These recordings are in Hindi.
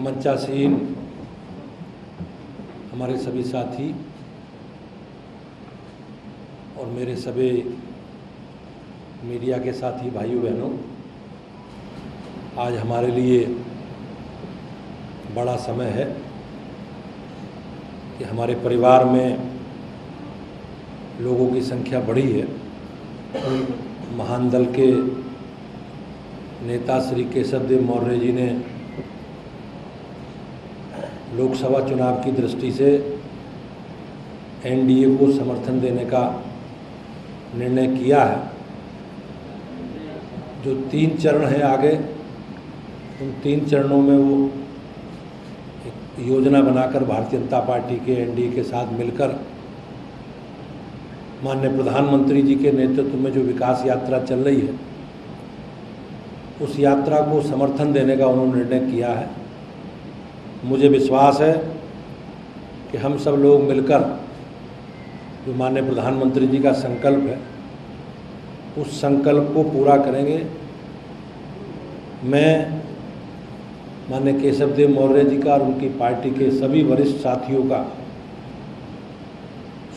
मंचासीन हमारे सभी साथी और मेरे सभी मीडिया के साथी भाइयों बहनों, आज हमारे लिए बड़ा समय है कि हमारे परिवार में लोगों की संख्या बढ़ी है। महान दल के नेता श्री केशव देव मौर्य जी ने लोकसभा चुनाव की दृष्टि से एनडीए को समर्थन देने का निर्णय किया है। जो 3 चरण हैं आगे, उन 3 चरणों में वो एक योजना बनाकर भारतीय जनता पार्टी के एनडीए के साथ मिलकर माननीय प्रधानमंत्री जी के नेतृत्व में जो विकास यात्रा चल रही है, उस यात्रा को समर्थन देने का उन्होंने निर्णय किया है। मुझे विश्वास है कि हम सब लोग मिलकर जो माननीय प्रधानमंत्री जी का संकल्प है, उस संकल्प को पूरा करेंगे। मैं माननीय केशव देव मौर्य जी का और उनकी पार्टी के सभी वरिष्ठ साथियों का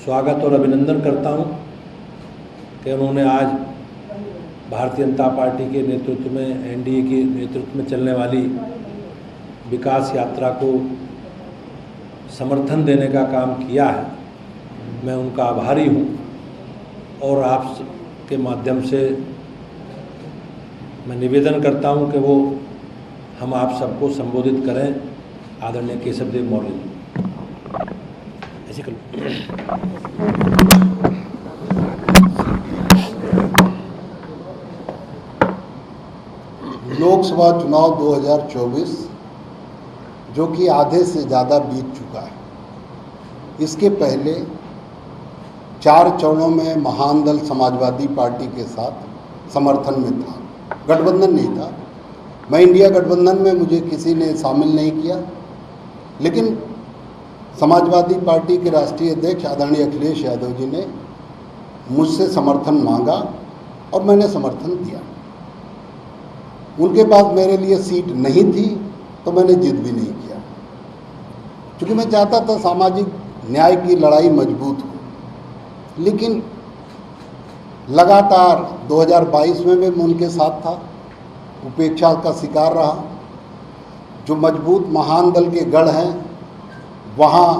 स्वागत और अभिनंदन करता हूं कि उन्होंने आज भारतीय जनता पार्टी के नेतृत्व में, एनडीए के नेतृत्व में चलने वाली विकास यात्रा को समर्थन देने का काम किया है। मैं उनका आभारी हूं और आप के माध्यम से मैं निवेदन करता हूं कि वो हम आप सबको संबोधित करें। आदरणीय केशव देव मौर्य जी, ऐसे कर लोकसभा चुनाव 2024 जो कि आधे से ज़्यादा बीत चुका है। इसके पहले 4 चरणों में महान दल समाजवादी पार्टी के साथ समर्थन में था, गठबंधन नहीं था। मैं इंडिया गठबंधन में मुझे किसी ने शामिल नहीं किया, लेकिन समाजवादी पार्टी के राष्ट्रीय अध्यक्ष आदरणीय अखिलेश यादव जी ने मुझसे समर्थन मांगा और मैंने समर्थन दिया। उनके पास मेरे लिए सीट नहीं थी तो मैंने जिद भी नहीं किया, क्योंकि मैं चाहता था सामाजिक न्याय की लड़ाई मजबूत हो। लेकिन लगातार 2022 में भी मैं उनके साथ था, उपेक्षा का शिकार रहा। जो मजबूत महान दल के गढ़ हैं, वहाँ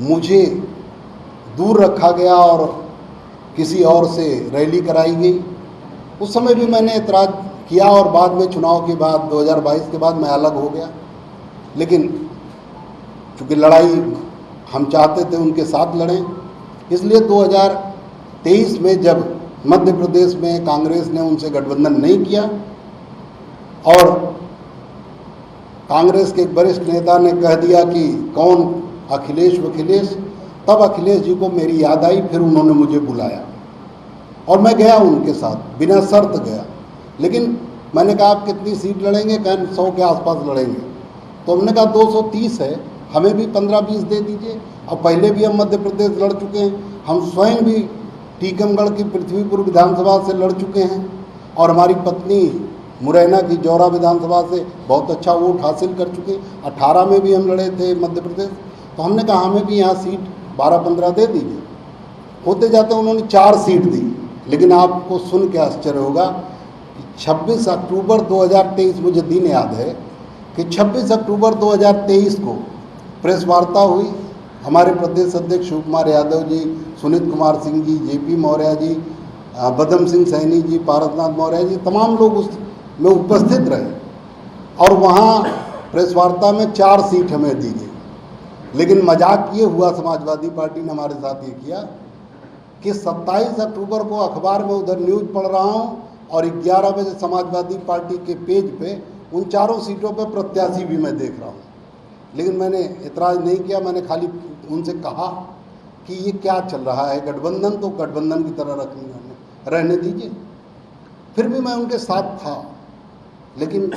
मुझे दूर रखा गया और किसी और से रैली कराई गई। उस समय भी मैंने एतराज़ किया और बाद में चुनाव के बाद 2022 के बाद मैं अलग हो गया। लेकिन चूँकि लड़ाई हम चाहते थे उनके साथ लड़ें, इसलिए 2023 में जब मध्य प्रदेश में कांग्रेस ने उनसे गठबंधन नहीं किया और कांग्रेस के एक वरिष्ठ नेता ने कह दिया कि कौन अखिलेश वखिलेश, तब अखिलेश जी को मेरी याद आई। फिर उन्होंने मुझे बुलाया और मैं गया उनके साथ, बिना शर्त गया। लेकिन मैंने कहा आप कितनी सीट लड़ेंगे? कहीं 100 के आसपास लड़ेंगे। तो हमने कहा 230 है, हमें भी 15-20 दे दीजिए। अब पहले भी हम मध्य प्रदेश लड़ चुके हैं, हम स्वयं भी टीकमगढ़ की पृथ्वीपुर विधानसभा से लड़ चुके हैं और हमारी पत्नी मुरैना की जौरा विधानसभा से बहुत अच्छा वोट हासिल कर चुके। 18 में भी हम लड़े थे मध्य प्रदेश। तो हमने कहा हमें भी यहाँ सीट 12-15 दे दीजिए। होते जाते उन्होंने 4 सीट दी। लेकिन आपको सुन के आश्चर्य होगा कि 26 अक्टूबर 2023, मुझे दिन याद है कि 26 अक्टूबर 2023 को प्रेस वार्ता हुई। हमारे प्रदेश अध्यक्ष शिव कुमार यादव जी, सुनीत कुमार सिंह जी, जेपी मौर्य जी, बदम सिंह सैनी जी, पारसनाथ मौर्य जी, तमाम लोग उस में उपस्थित रहे और वहाँ प्रेस वार्ता में 4 सीट हमें दी गई। लेकिन मजाक ये हुआ, समाजवादी पार्टी ने हमारे साथ ये किया कि 27 अक्टूबर को अखबार में उधर न्यूज़ पढ़ रहा हूँ और 11 बजे समाजवादी पार्टी के पेज पे उन 4 सीटों पे प्रत्याशी भी मैं देख रहा हूँ। लेकिन मैंने एतराज़ नहीं किया, मैंने खाली उनसे कहा कि ये क्या चल रहा है, गठबंधन तो गठबंधन की तरह रहने दीजिए। फिर भी मैं उनके साथ था, लेकिन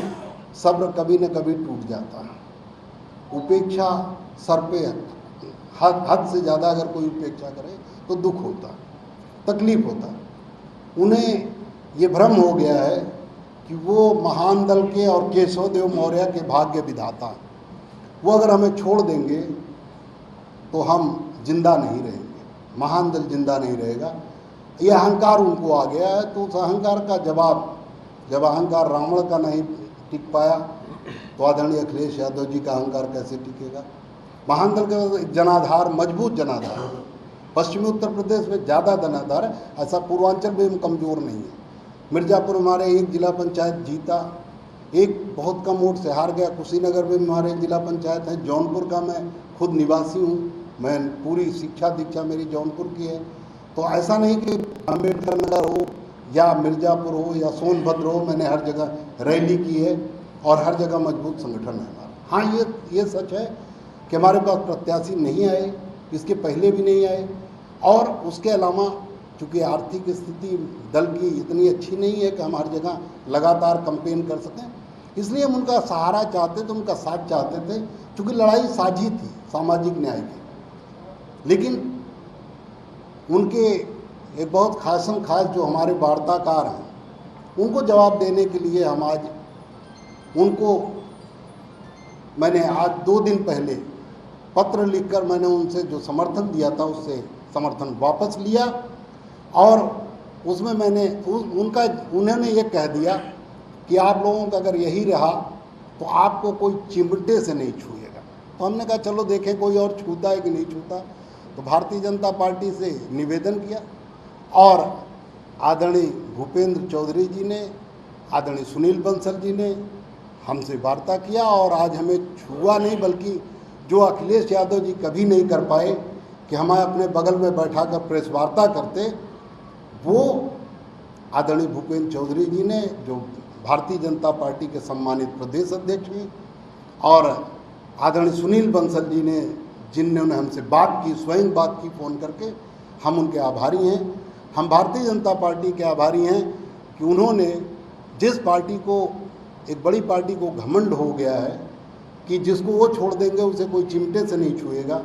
सब्र कभी न कभी टूट जाता है। उपेक्षा सर पे हद से ज़्यादा अगर कोई उपेक्षा करे तो दुख होता है, तकलीफ होता है। उन्हें ये भ्रम हो गया है कि वो महान दल के और केशव देव मौर्य के भाग्य विधाता हैं। वो अगर हमें छोड़ देंगे तो हम जिंदा नहीं रहेंगे, महान दल जिंदा नहीं रहेगा। ये अहंकार उनको आ गया है, तो उस अहंकार का जवाब, जब अहंकार रावण का नहीं टिक पाया तो आदरणीय अखिलेश यादव जी का अहंकार कैसे टिकेगा। महान दल का जनाधार, मजबूत जनाधार, पश्चिमी उत्तर प्रदेश में ज़्यादा जनाधार है, ऐसा पूर्वांचल में कमज़ोर नहीं है। मिर्ज़ापुर हमारे एक जिला पंचायत जीता, एक बहुत कम वोट से हार गया। कुशीनगर में हमारे जिला पंचायत है। जौनपुर का मैं खुद निवासी हूँ, मैं पूरी शिक्षा दीक्षा मेरी जौनपुर की है। तो ऐसा नहीं कि अम्बेडकर नगर हो या मिर्ज़ापुर हो या सोनभद्र हो, मैंने हर जगह रैली की है और हर जगह मजबूत संगठन है हमारा। हाँ, ये सच है कि हमारे पास प्रत्याशी नहीं आए, इसके पहले भी नहीं आए, और उसके अलावा चूँकि आर्थिक स्थिति दल की इतनी अच्छी नहीं है कि हम हर जगह लगातार कैंपेन कर सकें, इसलिए हम उनका सहारा चाहते थे, उनका साथ चाहते थे। चूँकि लड़ाई साझी थी सामाजिक न्याय की, लेकिन उनके एक बहुत खासम खास जो हमारे वार्ताकार हैं, उनको जवाब देने के लिए हम आज उनको, मैंने आज 2 दिन पहले पत्र लिखकर मैंने उनसे जो समर्थन दिया था उससे समर्थन वापस लिया, और उसमें मैंने उन्होंने ये कह दिया कि आप लोगों का अगर यही रहा तो आपको कोई चिमटे से नहीं छूएगा। तो हमने कहा चलो देखें कोई और छूता है कि नहीं छूता। तो भारतीय जनता पार्टी से निवेदन किया, और आदरणीय भूपेंद्र चौधरी जी ने, आदरणीय सुनील बंसल जी ने हमसे वार्ता किया, और आज हमें छुआ नहीं, बल्कि जो अखिलेश यादव जी कभी नहीं कर पाए कि हमें अपने बगल में बैठाकर प्रेस वार्ता करते, वो आदरणीय भूपेंद्र चौधरी जी ने, जो भारतीय जनता पार्टी के सम्मानित प्रदेश अध्यक्ष हैं, और आदरणीय सुनील बंसल जी ने, जिन्होंने हमसे बात की, स्वयं बात की फ़ोन करके, हम उनके आभारी हैं। हम भारतीय जनता पार्टी के आभारी हैं कि उन्होंने जिस पार्टी को, एक बड़ी पार्टी को घमंड हो गया है कि जिसको वो छोड़ देंगे उसे कोई चिमटे से नहीं छुएगा,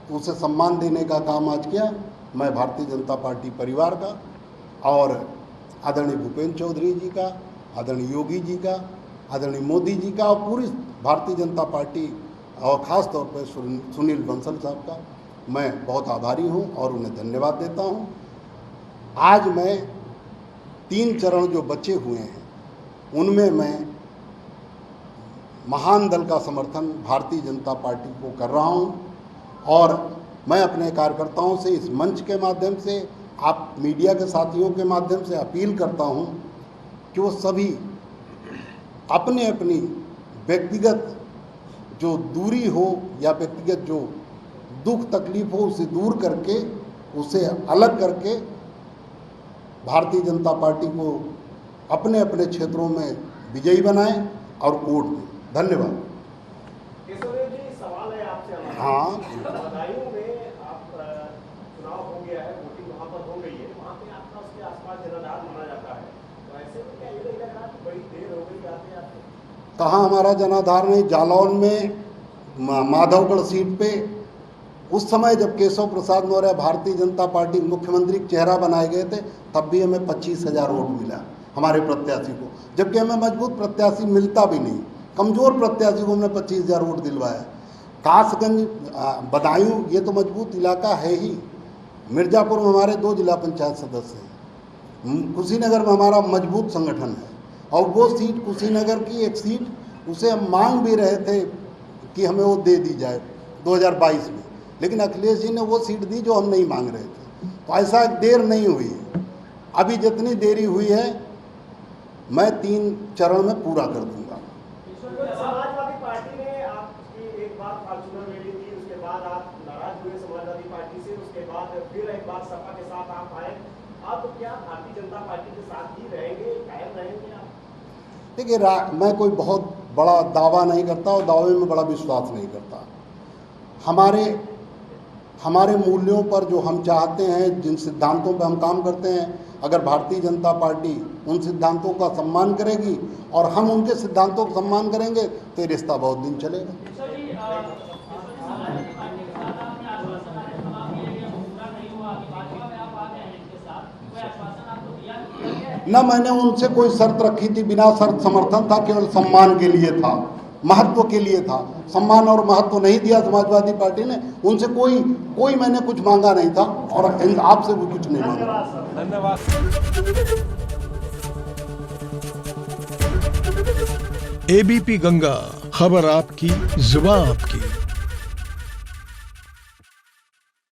तो उसे सम्मान देने का काम आज किया। मैं भारतीय जनता पार्टी परिवार का और आदरणीय भूपेंद्र चौधरी जी का, आदरणीय योगी जी का, आदरणीय मोदी जी का, और पूरी भारतीय जनता पार्टी और ख़ास तौर पर सुनील बंसल साहब का मैं बहुत आभारी हूं और उन्हें धन्यवाद देता हूं। आज मैं 3 चरण जो बचे हुए हैं उनमें मैं महान दल का समर्थन भारतीय जनता पार्टी को कर रहा हूं, और मैं अपने कार्यकर्ताओं से इस मंच के माध्यम से, आप मीडिया के साथियों के माध्यम से अपील करता हूं कि वो सभी अपने अपनी व्यक्तिगत जो दूरी हो या व्यक्तिगत जो दुख तकलीफ हो उसे दूर करके, उसे अलग करके भारतीय जनता पार्टी को अपने अपने क्षेत्रों में विजयी बनाएं और वोट दें। धन्यवाद। केशव देव जी, सवाल है आपसे हमारा। हाँ, बदायूं में आप चुनाव हो गया है, वोटिंग वहाँ पर हो गई है, वहाँ पे आपका उसके आसपास जनाधार माना जाता है, तो ऐसे में क्या ये नहीं लग रहा कि बड़ी देर हो गई आते आते? कहाँ हमारा जनाधार नहीं। जालौन में माधवगढ़ सीट पे उस समय जब केशव प्रसाद मौर्य भारतीय जनता पार्टी मुख्यमंत्री चेहरा बनाए गए थे, तब भी हमें 25,000 वोट मिला हमारे प्रत्याशी को, जबकि हमें मजबूत प्रत्याशी मिलता भी नहीं। कमज़ोर प्रत्याशी को हमने 25,000 वोट दिलवाया। कासगंज, बदायूं, ये तो मजबूत इलाका है ही। मिर्ज़ापुर में हमारे 2 जिला पंचायत सदस्य हैं। कुशीनगर में हमारा मजबूत संगठन है, और वो सीट, कुशीनगर की एक सीट, उसे हम मांग भी रहे थे कि हमें वो दे दी जाए 2022 में, लेकिन अखिलेश जी ने वो सीट दी जो हम नहीं मांग रहे थे। तो ऐसा देर नहीं हुई है। अभी जितनी देरी हुई है मैं 3 चरण में पूरा कर दूंगा। समाजवादी पार्टी ने आपकी एक बार फॉर्चूनर ले ली थी, उसके बाद आप नाराज हुए समाजवादी पार्टी से, उसके बाद फिर एक बार सपा के साथ आप आए। अब क्या भारतीय जनता पार्टी के साथ ही रहेंगे, कायम रहेंगे आप? देखिए, मैं कोई बहुत बड़ा दावा नहीं करता और दावे में बड़ा विश्वास नहीं करता। हमारे मूल्यों पर जो हम चाहते हैं, जिन सिद्धांतों पर हम काम करते हैं, अगर भारतीय जनता पार्टी उन सिद्धांतों का सम्मान करेगी और हम उनके सिद्धांतों का सम्मान करेंगे तो ये रिश्ता बहुत दिन चलेगा। न मैंने उनसे कोई शर्त रखी थी, बिना शर्त समर्थन था, केवल सम्मान के लिए था, महत्व के लिए था। सम्मान और महत्व नहीं दिया समाजवादी पार्टी ने, उनसे कोई मैंने कुछ मांगा नहीं था और आपसे भी कुछ नहीं मांगा। धन्यवाद। एबीपी गंगा, खबर आपकी, जुबान आपकी।